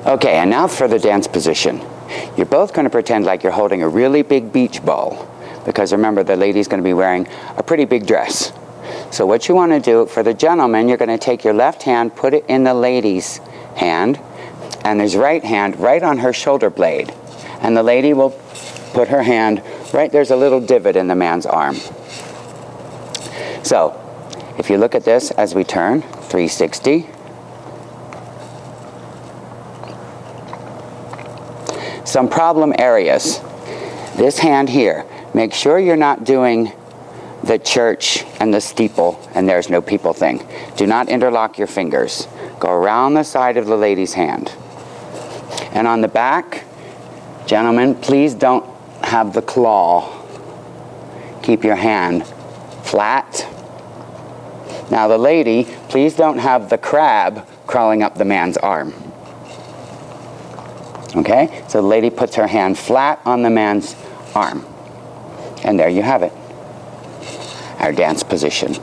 Okay, and now for the dance position. You're both going to pretend like you're holding a really big beach ball, because remember, the lady's going to be wearing a pretty big dress. So what you want to do, for the gentleman, you're going to take your left hand, put it in the lady's hand, and his right hand right on her shoulder blade. And the lady will put her hand right, there's a little divot in the man's arm. So, if you look at this as we turn, 360. Some problem areas. This hand here, make sure you're not doing the church and the steeple and there's no people thing. Do not interlock your fingers. Go around the side of the lady's hand. And on the back, gentlemen, please don't have the claw. Keep your hand flat. Now the lady, please don't have the crab crawling up the man's arm. Okay? So the lady puts her hand flat on the man's arm. And there you have it. Our dance position.